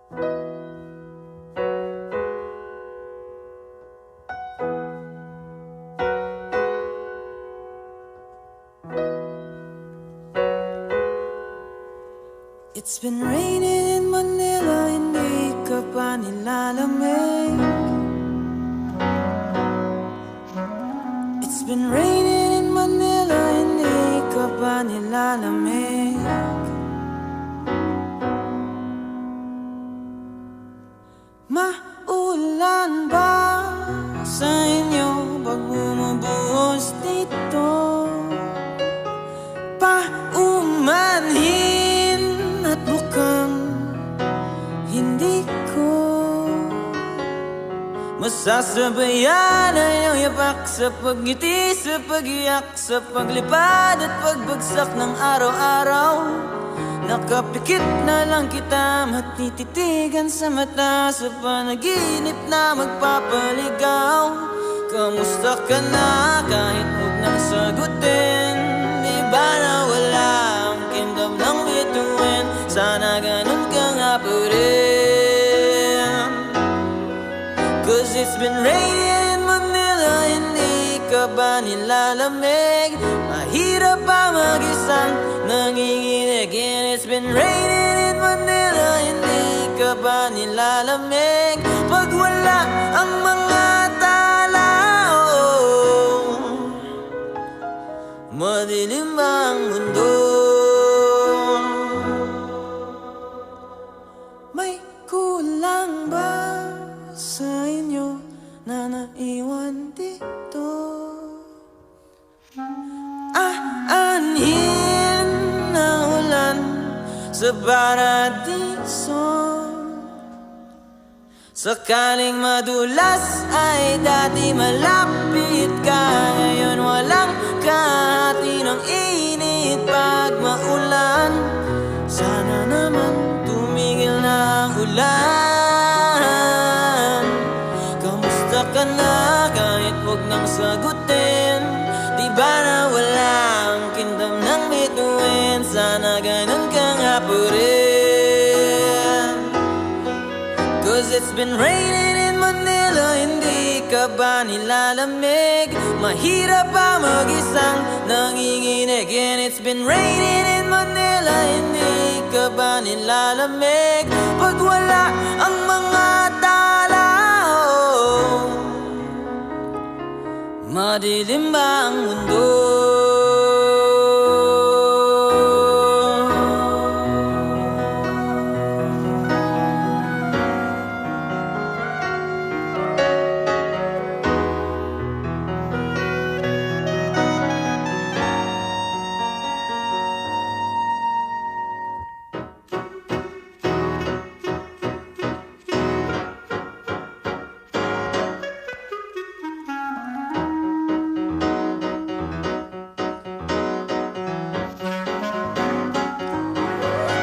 It's been raining in Manila, hindi ka pa nilalamig. It's been raining in Manila, hindi ka pa nilalamig. Maulan ba sa inyo pag bumubuhos dito? Paumanhin at mukhang hindi ko masasabayan ang iyong yapak sa pagngiti, sa pagiyak, sa paglipad at pagbagsak ng araw-araw. Nakapikit na lang kita, matititigan sa mata, sa panaginip na magpapaligaw. Kamusta ka na kahit huwag nang sagutin? Di ba na wala ang kingdom ng bituin? Sana ganun ka nga pa rin. Cause it's been raining in Manila, hindi ka ba nilalamig? Mahirap pa mag-isang nanginginig. And it's been raining in Manila, hindi ka ba nilalamig? Pag wala ang mga tao, madilim ang mundo. May kulang ba sa inyo na naiwan dito? Aanhin na ulan sa paradiso. Sakaling madulas ay dati malapit ka, ngayon walang kahati ng init pag maulan. Sana naman tumigil na ang ulan. Kamusta ka na kahit huwag nang sagutin? Di ba na wala ang kingdom ng bituin? Sana ganun ka nga pa rin. Cause it's been raining in Manila, hindi ka ba nilalamig? Mahirap pa mag-isang nanginginig. And it's been raining in Manila, hindi ka ba nilalamig? Pag wala ang mga tao, madilim ba ang mundo?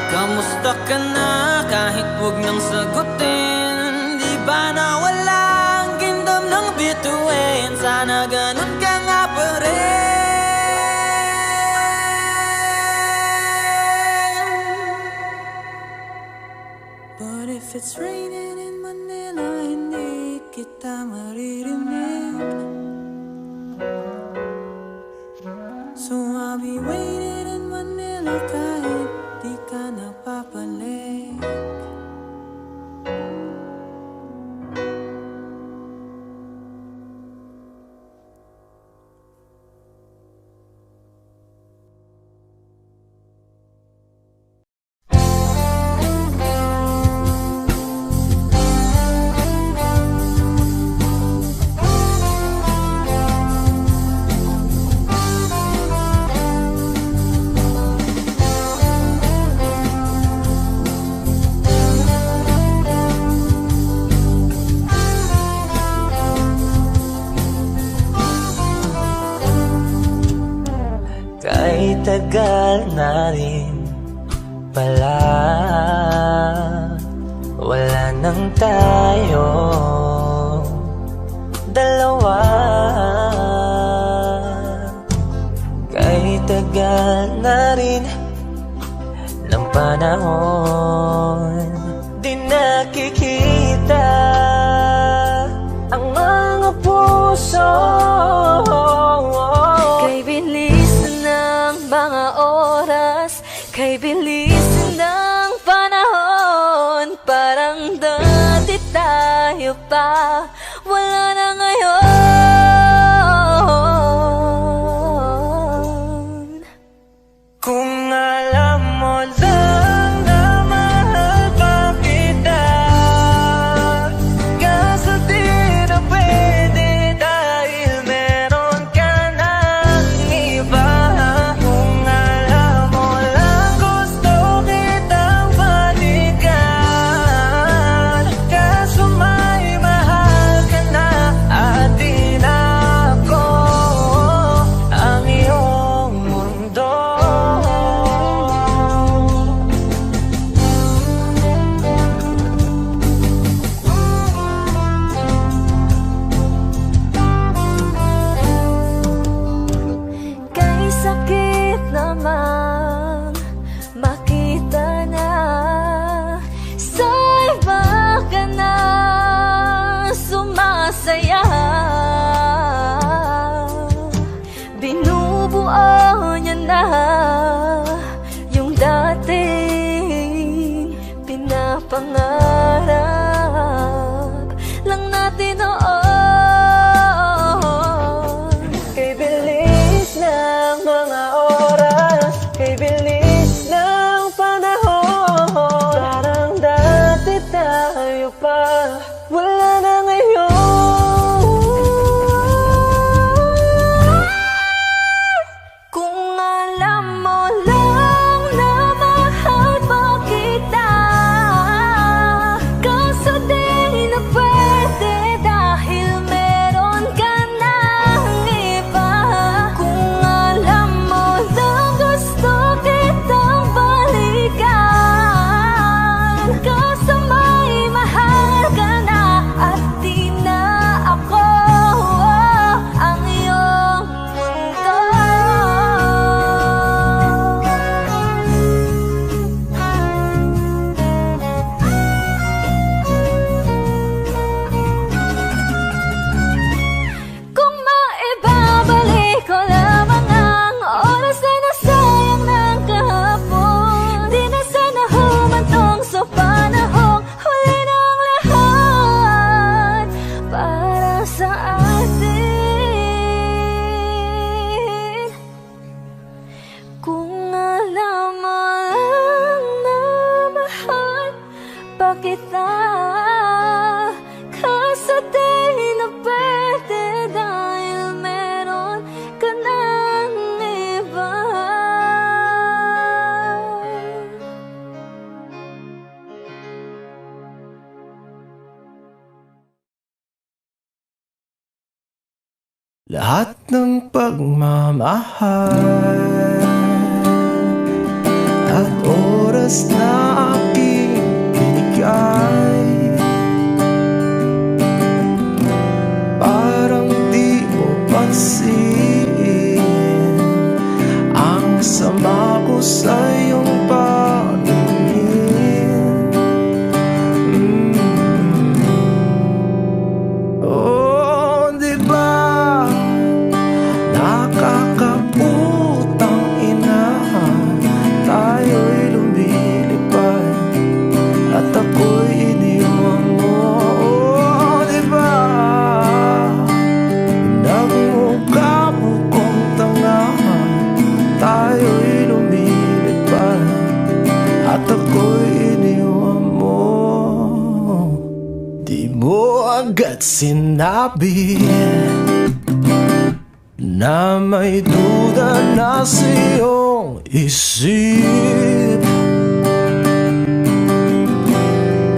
Kamusta ka na kahit huwag nang sagutin? Di ba na wala ang kingdom ng bituin? Sana ganun ka nga pa rin. But if it's raining in Manila, hindi kita maririnig. So I'll be waiting in Manila kahit di ka napapalik. Kahit tagal na rin pala, wala nang tayo dalawa. Kahit tagal na rin ng panahon, di na pangarap lang natin noon. Kay bilis ng mga oras, kay bilis ng panahon, parang dati tayo pa, wala na ngayon. Kung alam mo lang na mahal pa kita, kaso di na pwede dahil meron ka ng iba. Kung alam mo lang gusto kitang balikan, kaso may mahal ka na at di na ako ang iyong mundo. Kung maibabalik ko lamang ang oras na nasayang ng kahapon, di na sana humantong sa panahong huli ng lahat para sa atin. Kung alam mo lang na mahal pa kita, kaso di na pwede dahil meron ka ng iba. Lahat ng pagmamahal at oras na aking binigay, parang di mo pansin ang sama ko sa iyong paningin. Oh, di ba nakakaputang ina, tayo'y lumilipad at ako'y iniwan mo. Oh, di ba nagmukha mo kong tanga, tayo'y lumilipad at ako'y iniwan mo. Di mo agad sinabi na may duda na sa iyong isip,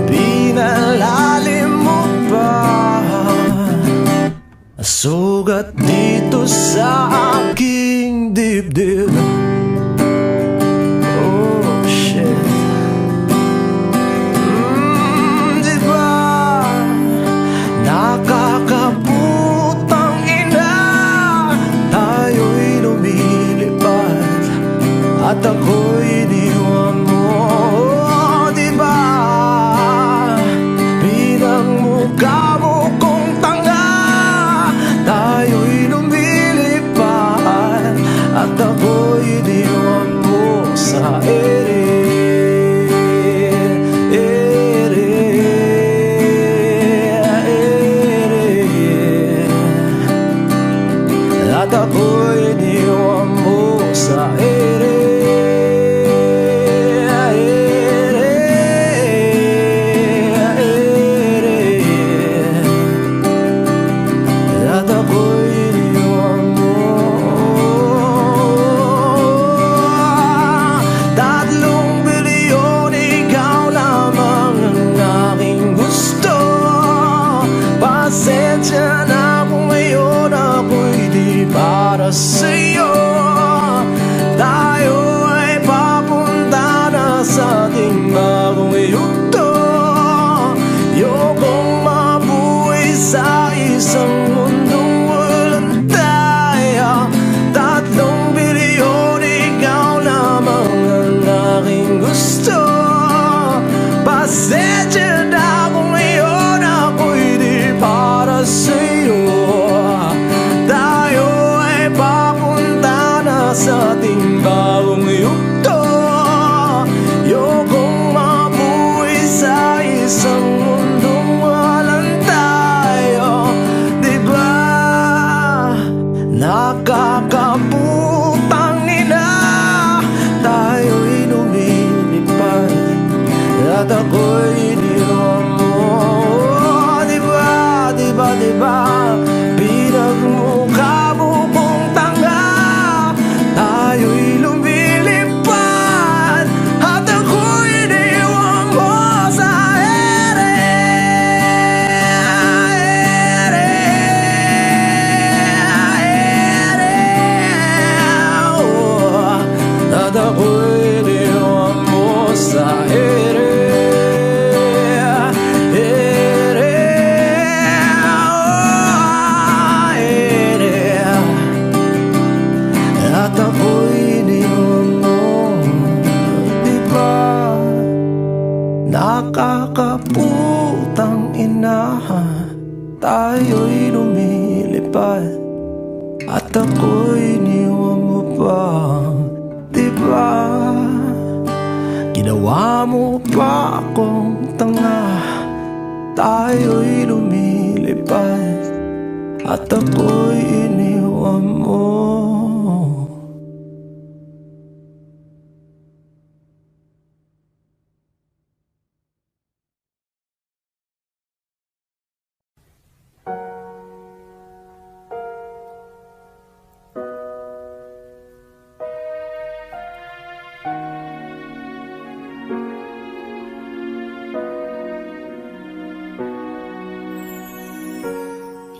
pinalalim mo pa sugat dito sa aking dibdib. Oh shit. Di ba nakakaputang ina, tayo'y lumilipad at ako'y iniwan mo. Oh, di ba pinagmukha mo kong tanga, tayo'y lumilipad at ako'y iniwan mo sa ere. At ako'y iniwan mo sa ere. At ako'y iniwan mo. 3 bilyon, ikaw lamang ang aking gusto. Pasensya na kung ngayon ako'y di para sa'yo. Tayo ay papunta na sa ating bagong yugto. Ayokong mabuhay sa isang mundong walang tayo. 3 bilyon, ikaw lamang ang aking gusto. Pasensya na kung ngayon ako'y di para sa'yo. Tayo ay papunta at ako'y iniwan mo. Diba, diba, diba, pinagmukha mo kong tanga. Tayo'y lumilipad at ako'y iniwan mo sa ere. At ako'y iniwan mo sa ere. At ako'y iniwan mo. Diba, nakakaputang ina, tayo'y lumilipad at ako'y iniwan mo pa. Diba, ginawa mo pa akong tanga. Tayo'y lumilipad at ako'y iniwan mo.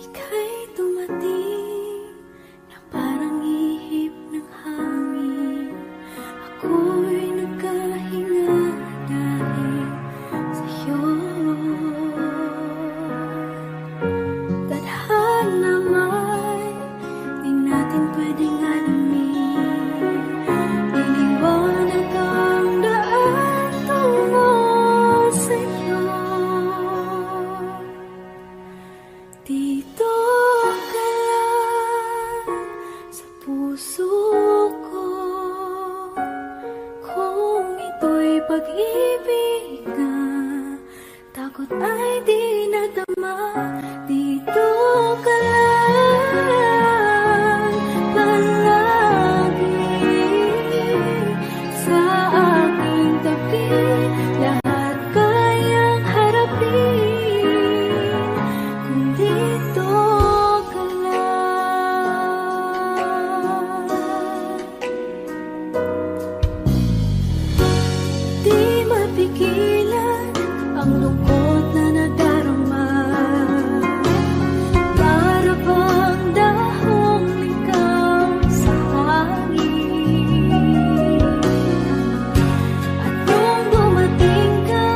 Ika'y dumating na parang ihip ng hangin. Ako'y nagkahinga dahil sa'yo. Tadhana may di natin pwedeng alamin. Iniwanag ang daan tungo sa'yo. Dito ka lang sa puso ko. Kung ito'y pag-ibig na, takot ay di nadama. Dito ka lang palagi sa aking tabi. Lahat kayang harapin kung dito ka lang. Di mapigilan ang lungkot na nadarama. Para bang dahong ikaw sa hangin. At nung dumating ka,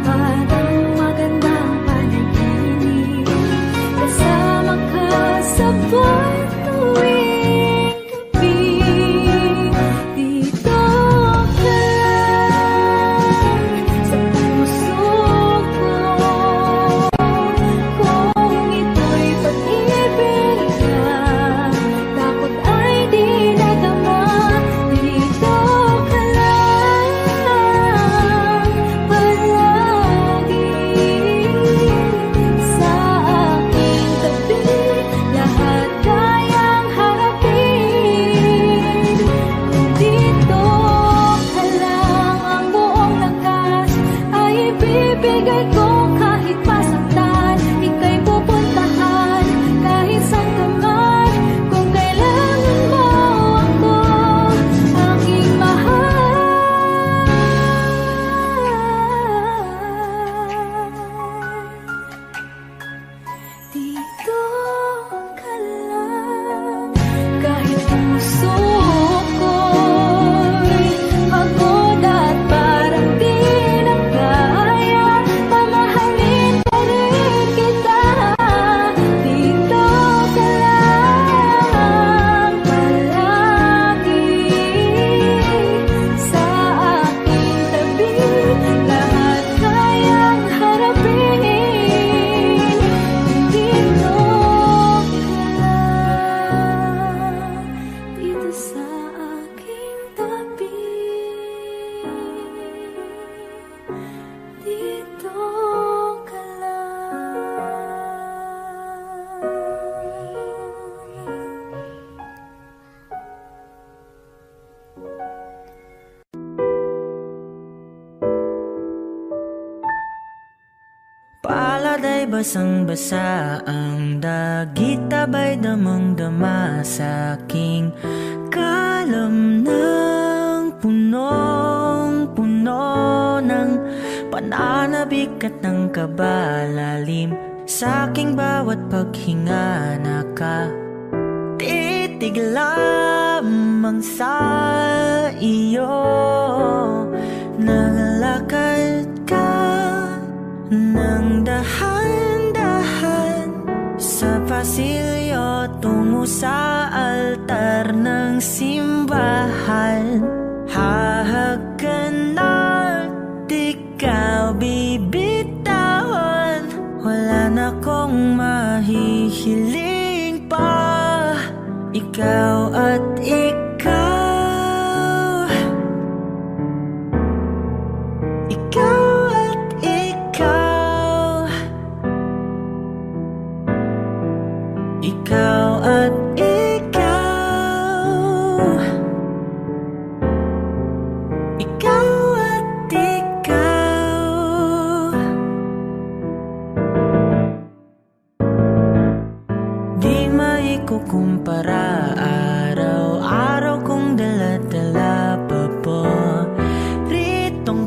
parang magandang panaginip. Kasama ka sa buwan tuwing gabi. Dito ka lang sa puso ko. Kung ito'y pag-ibig na, takot ay di nadama. Dito ka lang palagi sa aking tabi. Lahat kayang harapin kung dito ka lang. Ang buong lakas ay ibibigay ko kahit masaktan. Ika'y pupuntahan kahit saan ka man. Kung kailangan mo ako, aking mahal. Dito ka lang kahit puso ko'y pagod at parang di na kaya. Mamahalin pa rin kita. Dito ka lang palagi sa aking tabi. Lahat kayang harapin kung dito ka lang. Dito sa aking tabi. Dito ka lang. Palad ay basang-basa, ang dagit abay damang-dama sa aking kalam ng punong-puno ng pananabik at ng kabalalim. Sa aking bawat paghinga nakatitig lamang sa iyo. Nalakad ka ng dahan-dahan sa pasilyo tungo sa altar ng simbahan. Hahagan at ikaw bibitawan, wala na kong mahihiling pa. Ikaw at ikaw, ikaw at ikaw, ikaw at ikaw, ikaw at ikaw. Di maikukumpara, araw-araw kong dala-dala paboritong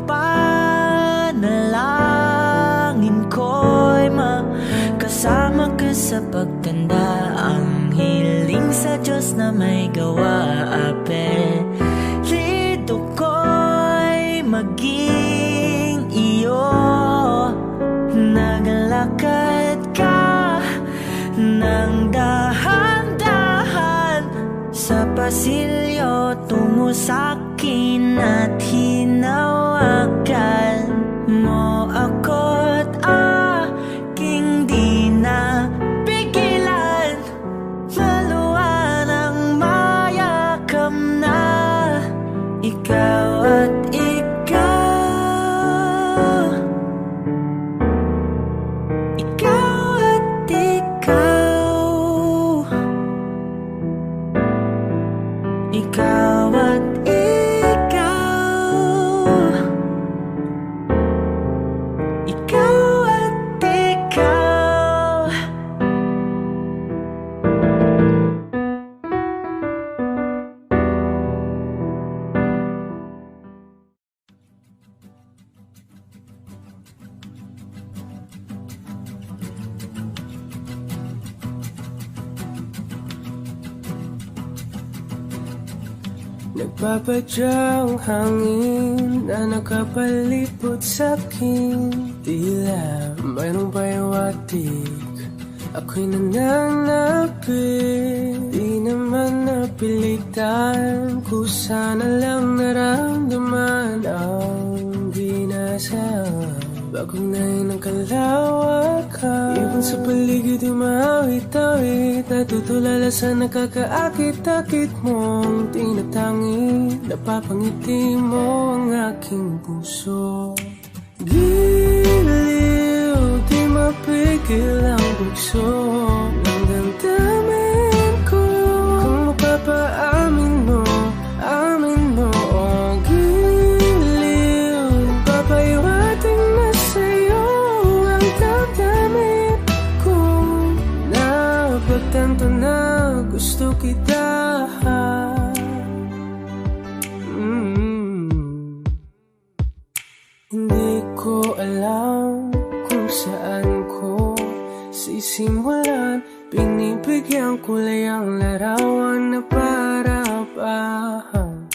panalangin ko'y makasama ka sa pagtanda. Ang hiling sa Diyos na may gawa, apelido ko'y maging iyo. Naglakad ka ng dahan-dahan sa pasilyo tungo sa'kin at hinawakan mo ako't aking di na pigilan. Maluwan ang mayakam na ikaw at ikaw, ikaw at ikaw, ikaw at ikaw, ikaw at ikaw. Nagpapadyang hangin na nakapalipot sa'kin. Tila mayroong payawatig, ako'y nananapit. Di naman napilitan, kusa na lang naramdaman ang ginasawang bagonay ng kalawakan. Ibon sa paligid umawit-awit, natutulala sa nakakaakit-akit mong tinatangi. Napapangiti mo ang aking puso. Giliw, di mapigil ang bugso ng damdamin ko. Kung mapapaamin mo, amin mo. Oh, giliw, papayawating na sa'yo ang damdamin ko. Napagtanto na gusto kita. Hindi ko alam kung saan ko sisimulan. Binibigyan ko lang ang larawan na para-parahan.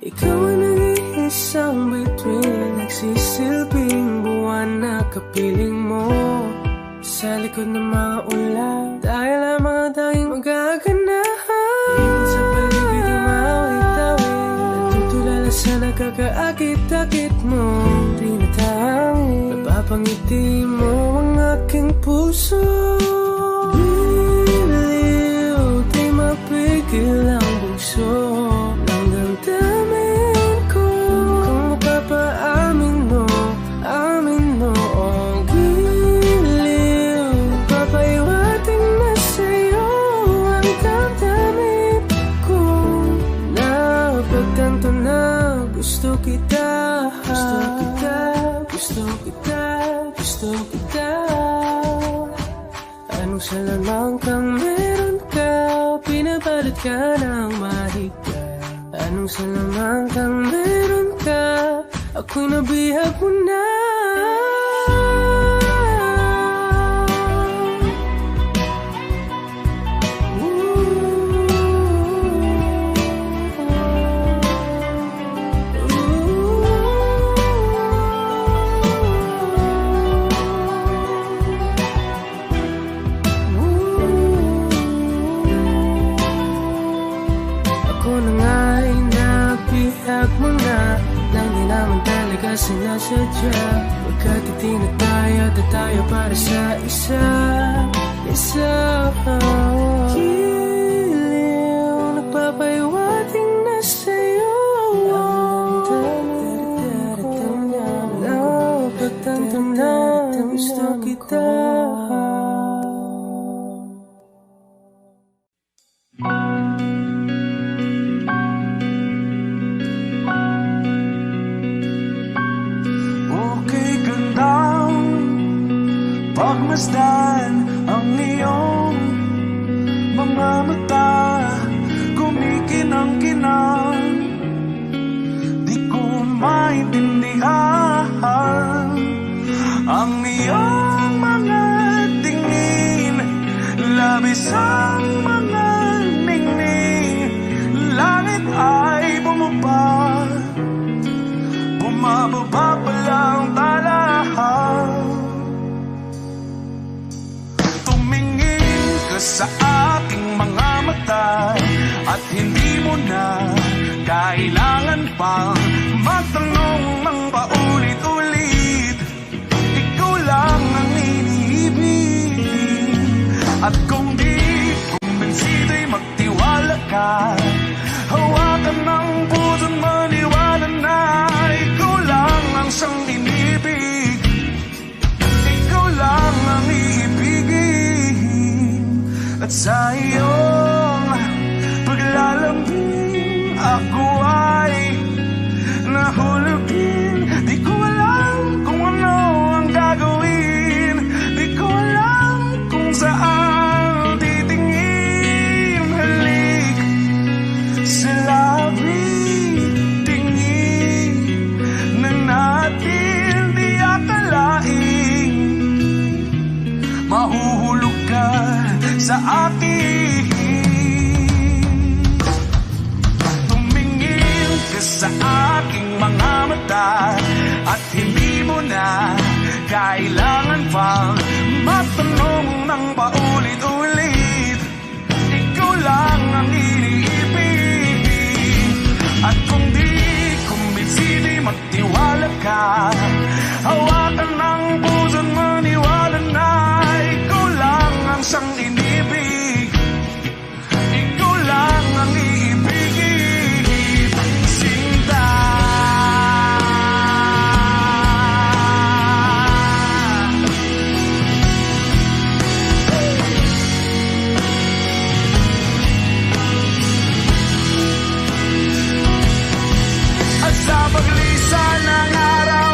Ikaw ang nag-iisang bituin, nagsisilbing buwan na kapiling mo. Sa likod ng mga ulan, dahil lamang ang tanging magaganahan. Ibon sa paligid umawit-awit, natutulala sa nakakaakit-akit mo. Tinatangi, napapangiti mo ang aking puso. Giliw, di mapigil ang bugso ng damdamin ko. Kung mapapaamin mo, amin mo. Oh, giliw, papayawating na sa'yo ang damdamin ko. Napagtanto na gusto kita, gusto kita, gusto kita, gusto kita. Anong salamang kang meron ka, pinabalot ka ng mahigpit. Anong salamang kang meron ka, ako'y nabihag mo na. Sinasadya, pagkat itinataya tayo para sa isa. Giliw, nagpapahiwating na sa'yo. Napagtantam na gusto kita. Pagmasdan ang iyong mga mata, kumikinang-kinang, di ko maintindihan ang iyong mga tingin, labis ang mga ningning. Langit ay bumaba, bumababa pa lang talahan. Sa aking mga mata, at hindi mo na kailangan pang magtanong ng paulit-ulit. Ikaw lang ang iniibig, at kung di kumbinsido'y magtiwala ka. Hawakan ng puso't maniwala na ikaw lang ang siyang inibig. Ikaw lang ang iibigin. At sa iyong paglalambing, ako ay nahulugin. Di ko alam kung ano ang gagawin, di ko alam kung saan titingin. Halik sa labi, tingin na natin di akalain. Mahuhulog ka sa akin, tumingin ka sa aking mga mata, at hindi mo na kailangan pang matanong ng paulit-ulit. Ikaw lang ang iniibig, at kung di kumbinsido'y magtiwala ka. Hawakan ng puso't maniwala na ikaw lang ang siyang inibig. Ikaw lang ang iibigin, Sinta. At sa paglisan ng araw,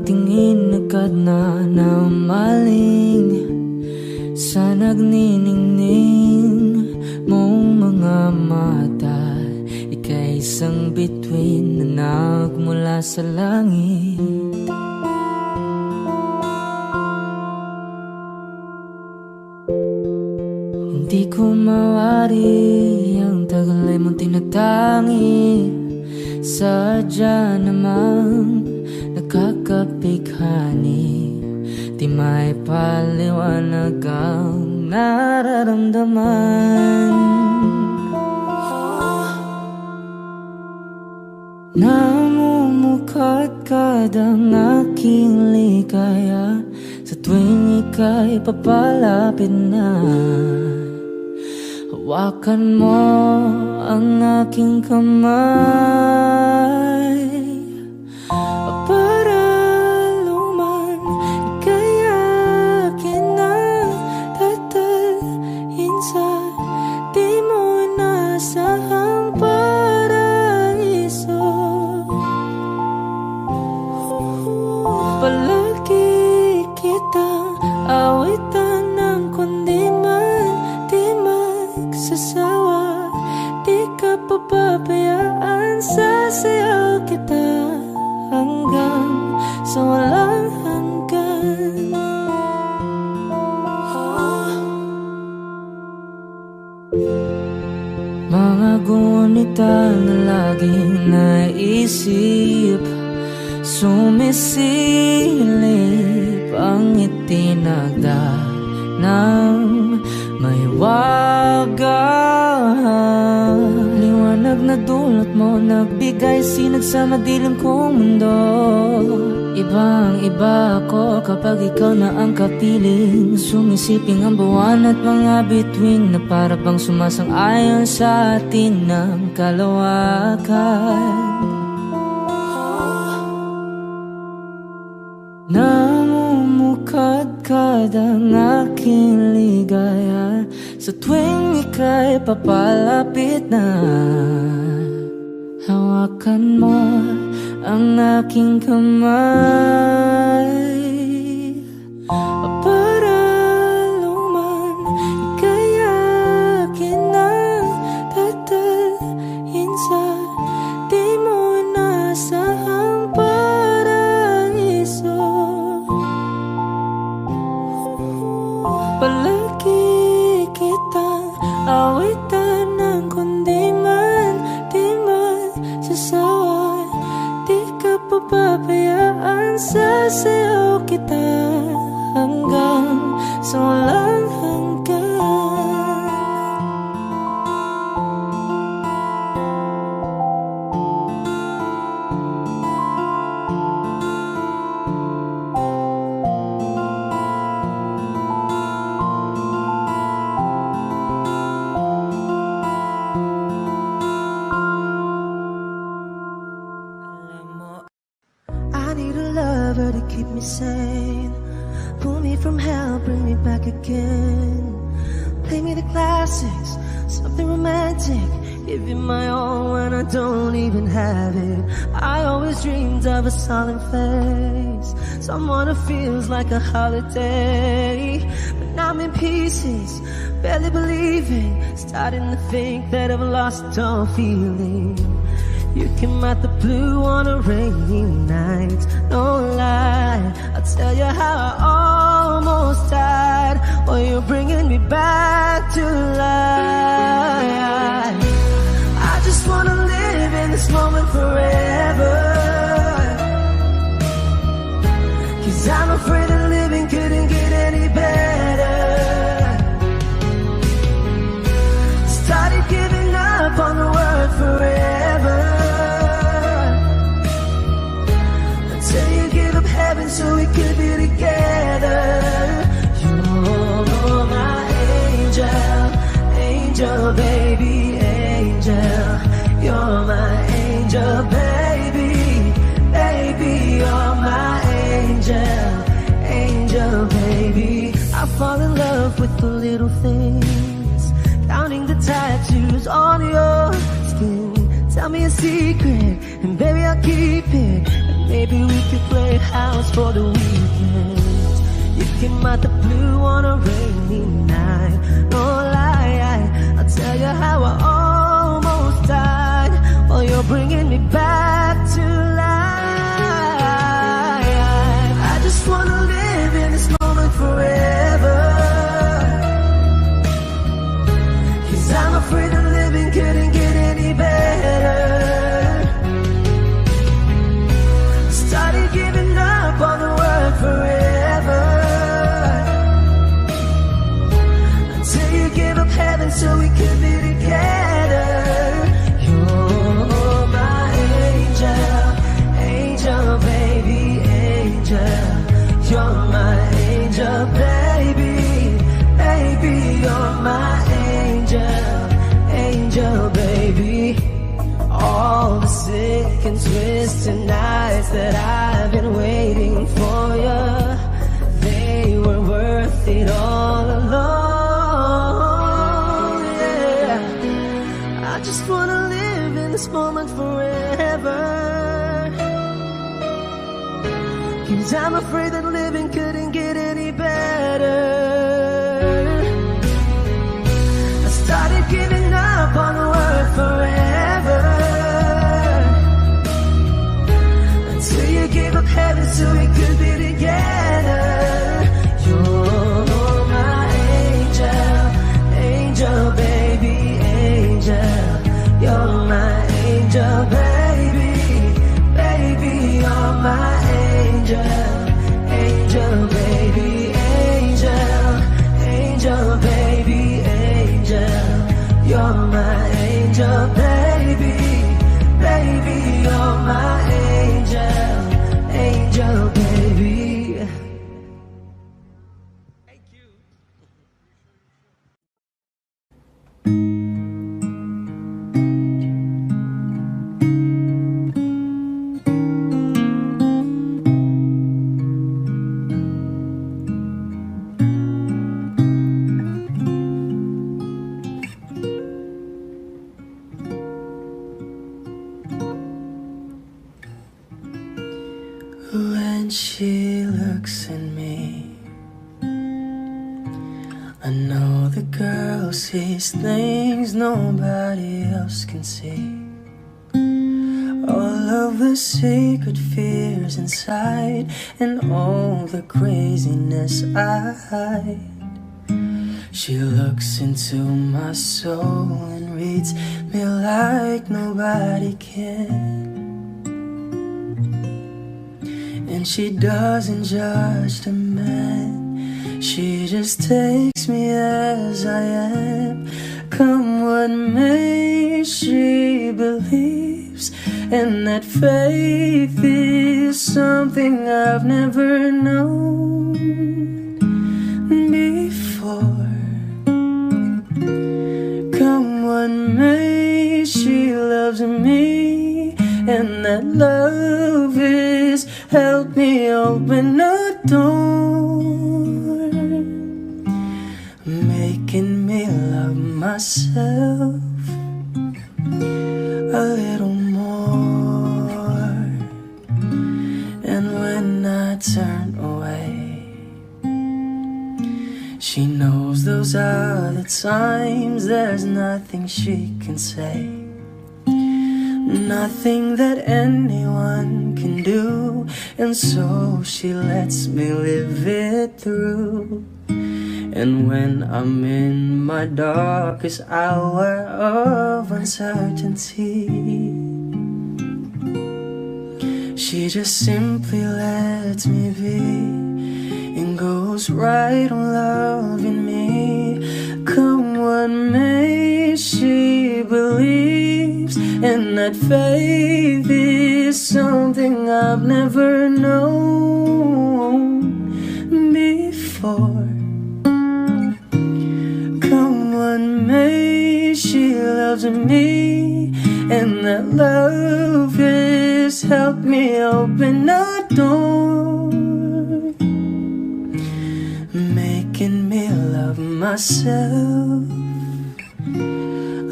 tingin agad na namaling sa nagniningning mong mga mata. Ika'y isang bituin na nagmula sa langit. Hindi ko mawari ang tagal ay mong tinatangi. Sadya namang nakakapighani. Di may paliwanag ang nararamdaman. Namumukadkad ang aking ligaya sa tuwing ika'y papalapit na. Hawakan mo ang aking kamay para luman ika'y akin na tatalhin sa di mo inasahang paraiso. Palagi kitang awitan ng kundi man di magsasawa. Di ka papabayaan, sasayaw kita hanggang sa walang hanggan. Mga gunita na laging naisip, sumisilip ang itinagda ng may wagang liwanag na dulot mo, nagbigay sinag sa madilim kong mundo. Ibang iba ako kapag ikaw na ang kapiling. Sumisiping ang buwan at mga bituin na para bang sumasang-ayon sa atin ng kalawakan. Namumukadkad ang aking ligaya sa tuwing ika'y papalapit na. Hawakan mo ang aking kamay para luman ika'y akin na tatalhin sa di mo inasahang paraiso. Palagi kitang awitan ng kundi man di magsasawa. Di ka papabayaan, sasayaw kita hanggang sa walang hanggan. I need a lover to keep me sane, pull me from hell, bring me back again. Play me the classics, something romantic, give you my all when I don't even have it. I always dreamed of a solemn face, someone who feels like a holiday. But now I'm in pieces, barely believing, starting to think that I've lost all feeling. You came out the blue on a rainy night, no lie, I'll tell you how I almost died. Well, you're bringing me back to life. I just wanna live in this moment forever, 'cause I'm afraid that living couldn't get any better. Started giving up on the word forever, so we could be together. You're my angel, angel, baby, angel. You're my angel, baby, baby. You're my angel, angel, baby. I fall in love with the little things, counting the tattoos on your skin. Tell me a secret, and baby I'll keep it. Maybe we could play house for the weekend. You came out the blue on a rainy night. No lie, I'll tell you how I almost died while you're bringing me back to life. I just wanna live in this moment forever, 'cause I'm afraid that living couldn't get any better. Started giving up on the word forever, until you gave up heaven so we could be together. You're my angel, angel, baby, angel. You're my angel, baby, baby. You're my angel, angel, baby. All the sick and twisted nights that I've been waiting for you, they were worth it all along. Yeah, I just wanna live in this moment forever, 'cause I'm afraid that living couldn't get any better. I started giving up on the word forever, until you gave up heaven so we could be together. You're my angel, angel, baby, angel. You're my angel, baby, baby. You're my angel, angel, baby, angel, angel, baby, angel. You're my angel, baby, baby. You're my angel, angel, baby. When she looks at me, I know the girl sees things nobody else can see. All of the secret fears inside, and all the craziness I hide. She looks into my soul and reads me like nobody can. And she doesn't judge the man, she just takes me as I am. Come what may, she believes, and that faith is something I've never known before. Come what may, she loves me, and that love is help me open a door, making me love myself a little more. And when I turn away, she knows those are the times there's nothing she can say, nothing that anyone can do, and so she lets me live it through. And when I'm in my darkest hour of uncertainty, she just simply lets me be and goes right on loving me. Come what may, she believes, and that faith is something I've never known before. Come what may, she loves me, and that love has helped me open a door, making me love myself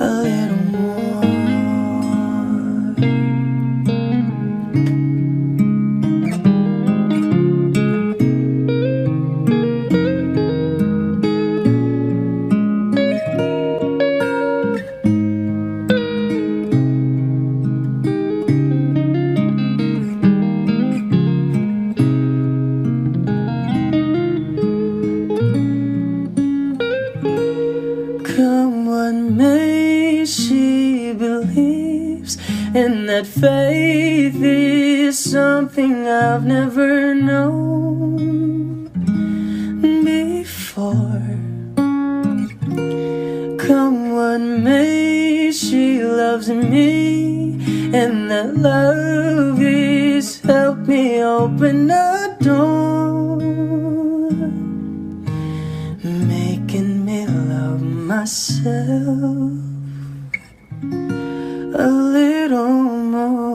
a little more. what makes she believes, and that faith is something I've never known before. Come what may, she loves me, and that love is help me open a door, making me love myself a little more.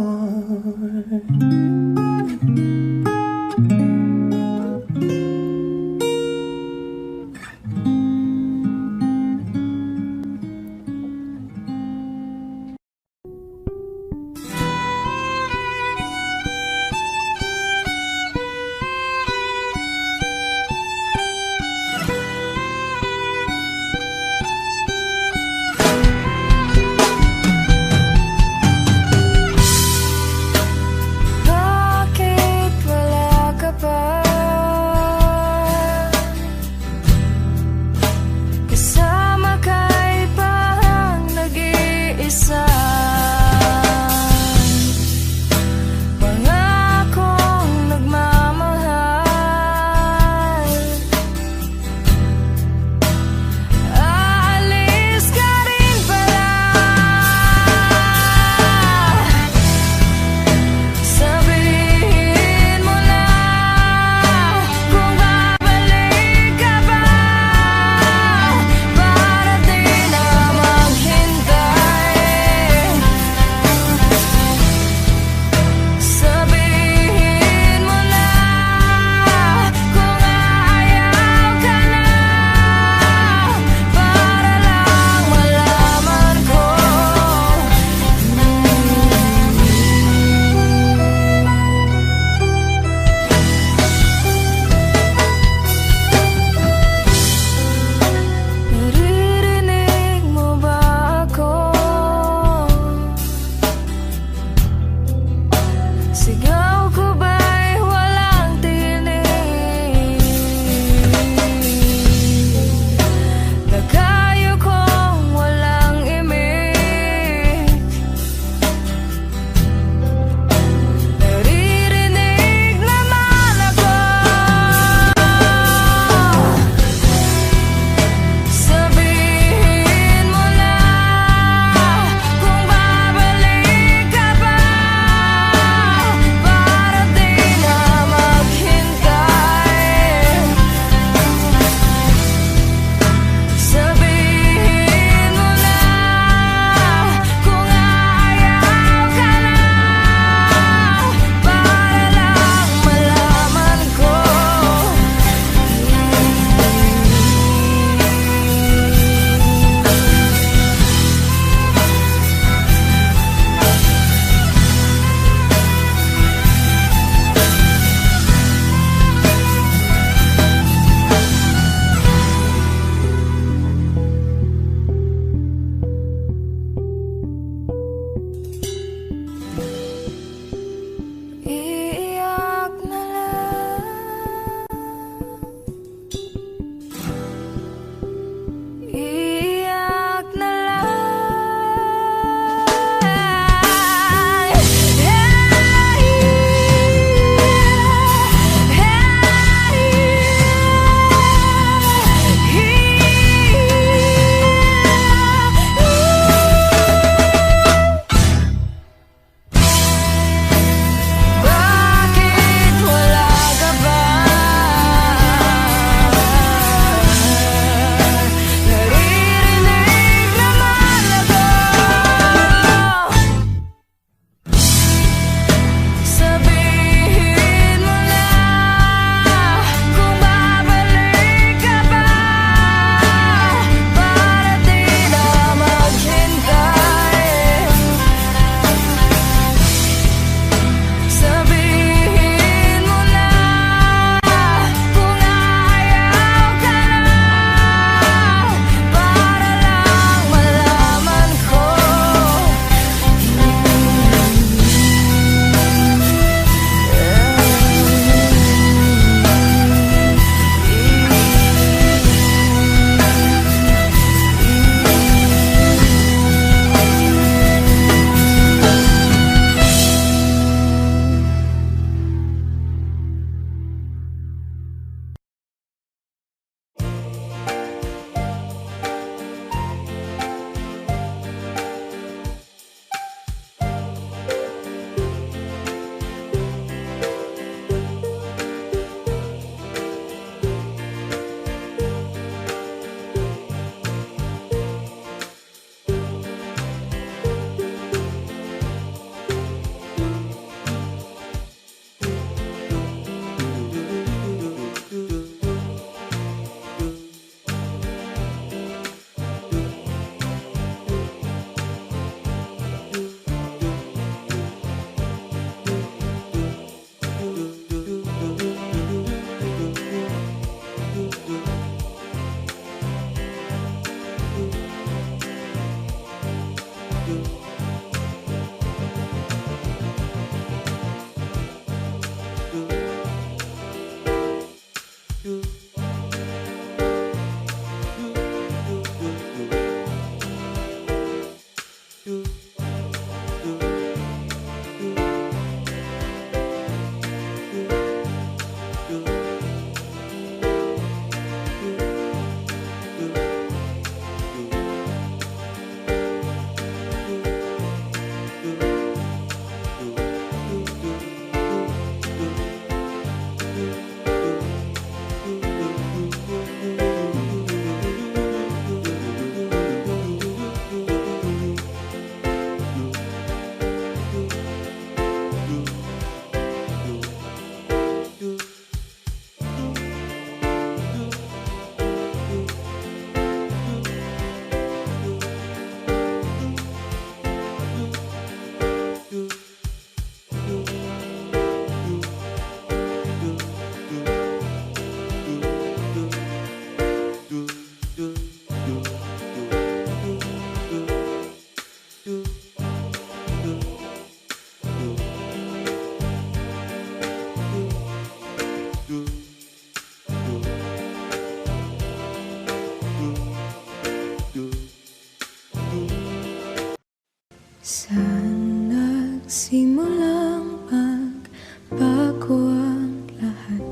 Saan nagsimulang magbago ang lahat?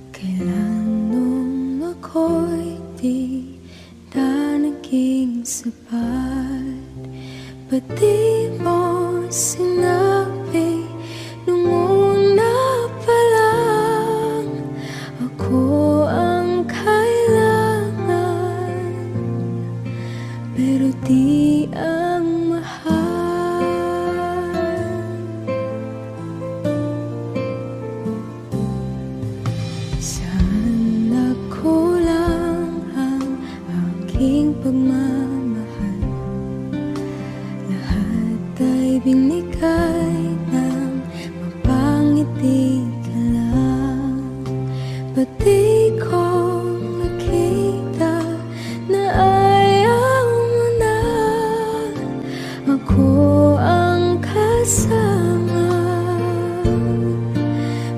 Kailan nung ako'y di na naging sapat? Ba't di mo sinabi nung una pa lang ako ang kailangan, pero di ang pagmamahal? Lahat ay binigay ng mapangiti ka lang. Ba't di ko nakita na ayaw mo na ako ang kasama,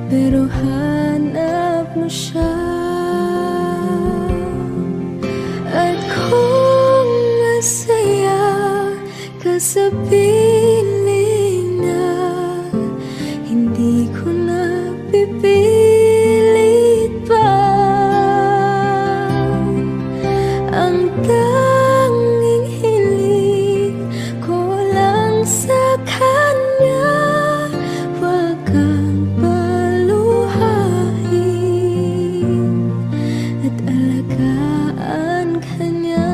pero hanap mo siya? At kung masaya ka sa piling na hindi ko na pipilit pa, ang tanging hiling ko lang sa kanya, wag kang paluhain at alagaan ka niya.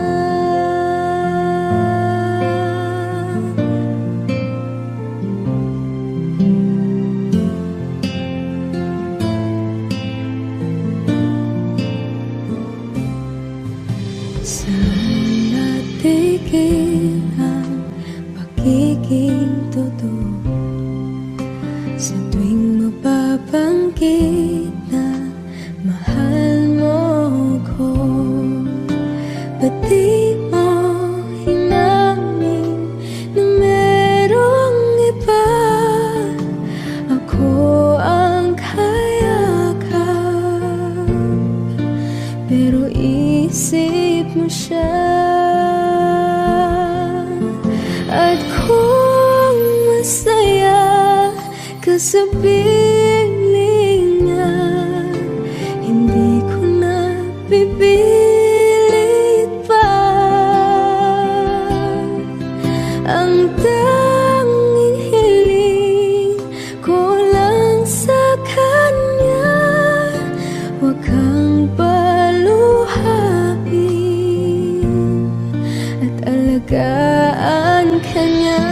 Saan natigil ang pagiging totoo? Sa tuwing mapapanggit na mahal mo ko, ba't di mo hinamin na merong iba? Ako ang kayakap, pero isip mo siya. At kung masaya ka sa piling niya, hindi ko na pipilit pa, ang tanging hiling ko lang sa kanya, wag kang paluhain at alagaan ka niya.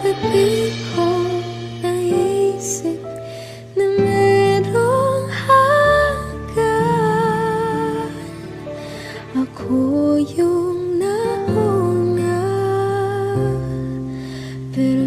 Ba't di ko naisip na merong hanggan? Ako yung nauna, pero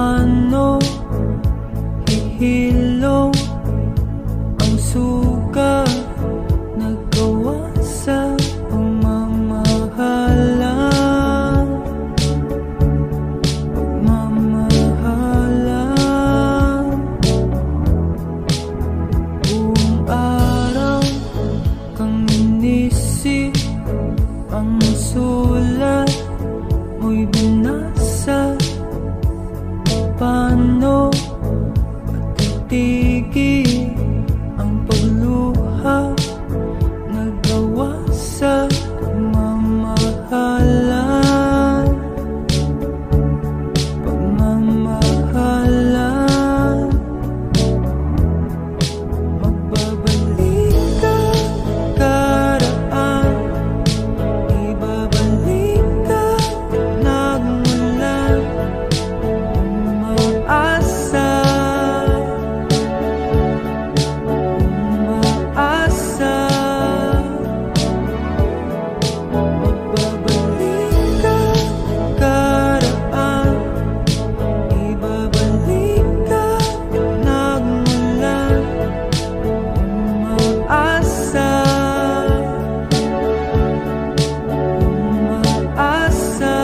Paano hihilom ang sugat nagawa sa pagmamahalan? Buong araw kang inisip, ang sulat mo'y binasa. Paano patitigil ang pagluha nagawa sa pagmamahalan? Pagmamahalan. Magbabalik ka karaan, ibabalik ka nagmula. Umaasa, umaasa. Magbabalik ka karaan, ibabalik ka nagmula. Umaasa, umaasa.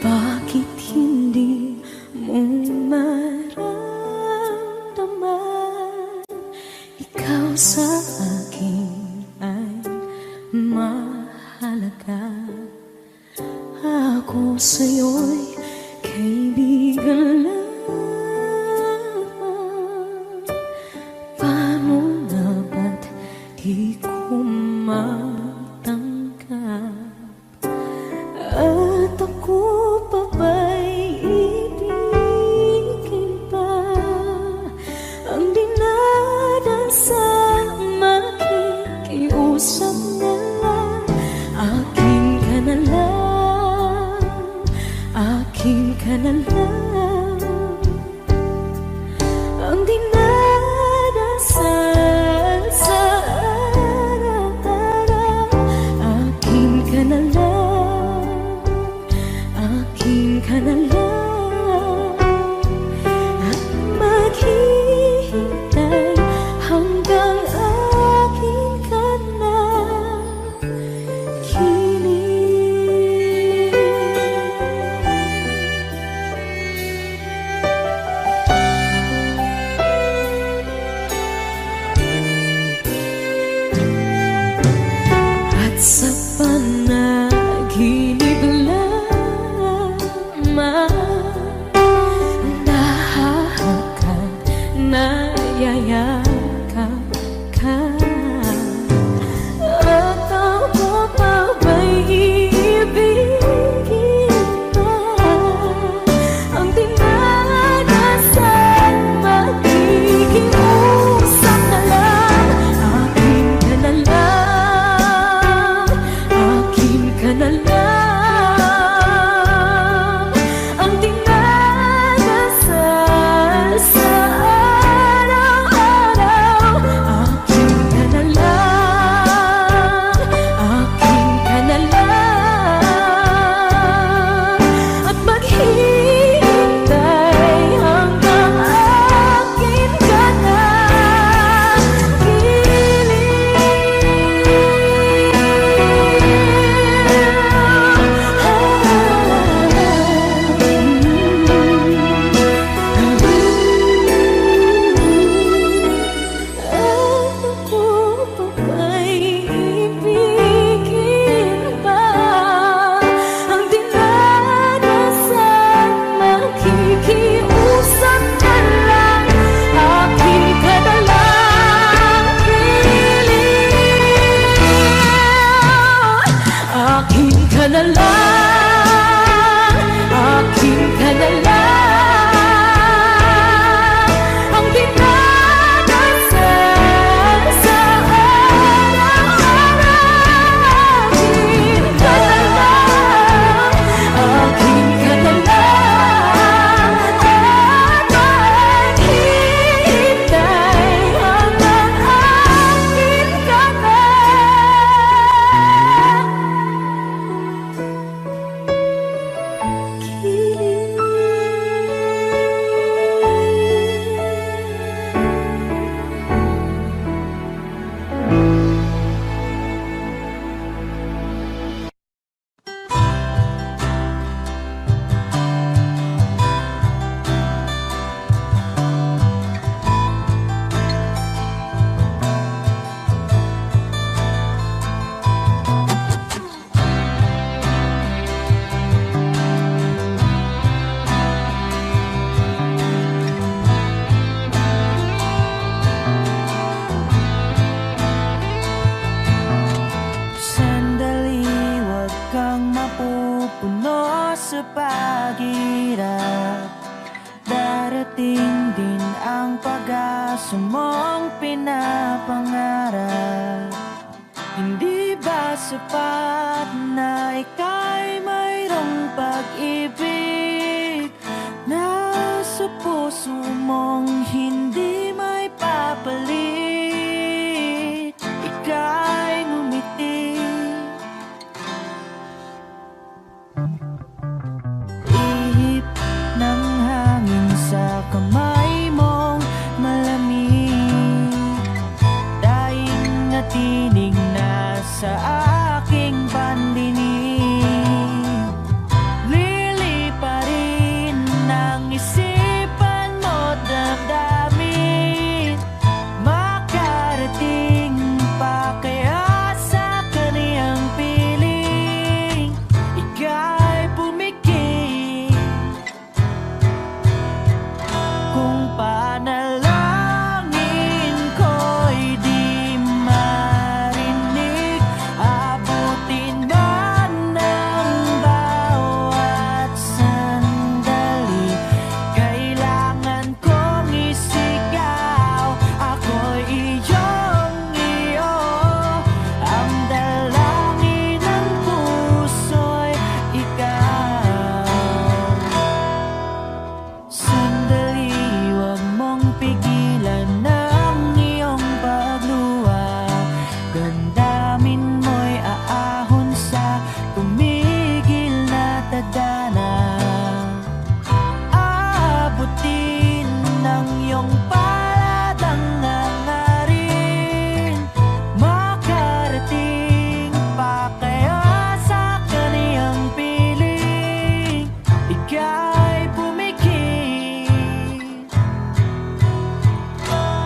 Bakit hindi mo maramdaman? Ikaw sa akin ay mahalaga. Ako sa'yo'y kaibigan lamang. Paano na ba't di ko matanggap? At ako pa ba'y ibigin pa? Ang dinadasal, makikiusap na lang. Akin ka na lang, akin ka na lang. Ang dinadasal sa araw-araw. Akin ka na lang, akin ka na lang. At maghihintay hanggang akin ka na kilig. At sa panaginip lamang nahahakan, nayayakap ka. At ako pa ba'y iibigin pa? Ang dinadasal, makikiusap na lang. Akin ka na lang, akin ka na lang. Ang darating din ang pag-asa mong pinapangarap. Hindi ba sapat na ika'y mayroong pag-ibig na sa puso mong hindi may papalit? Ika'y ngumiti, ihip ng hangin sa kamay mong malamig, daing natinig na sa aking pandinig. Liliparin ng isipan mo damdamin, makarating pa kaya sa kaniyang piling? Ika'y pumikit kung panalangin ko'y di marinig. Abutin man ng bawat sandali, kailangan kong isigaw. Ako'y iyong-iyo, ang dalangin ng puso'y ikaw. Sandali, huwag mong pigilan ng iyong pagluha. Damdamin mo'y aahon sa tumigil na tadhana. Aabutin ng iyong palad ang hangarin, makarating pa kaya sa kaniyang piling? Ika'y pumikit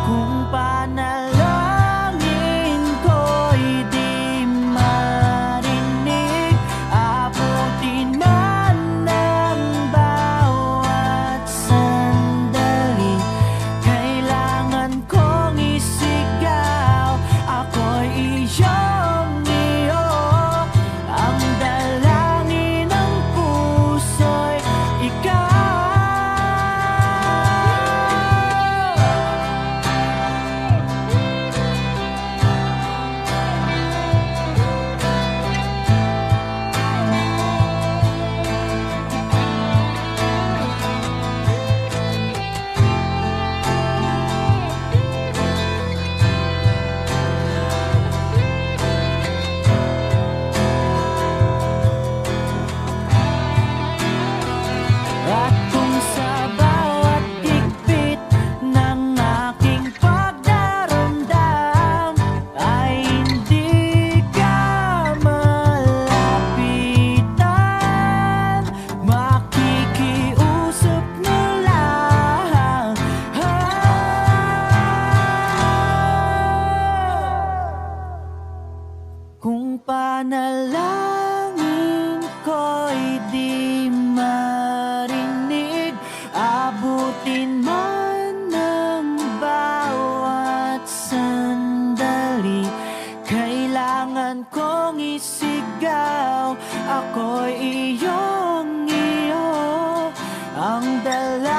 kung panalangin ko'y di marinig. Abutin man ng bawat sandali, kailangan kong isigaw. Ako'y iyong-iyo, ang dalangin ng puso'y ikaw. At kung sa bawat higpit ng aking pagdaramdam ay hindi ka malapitan, makikiusap na lang. Kung panalangin ko'y di marinig, abutin man ng bawat sandali, kailangan kong isigaw. Ako'y iyong-iyo, ang dalangin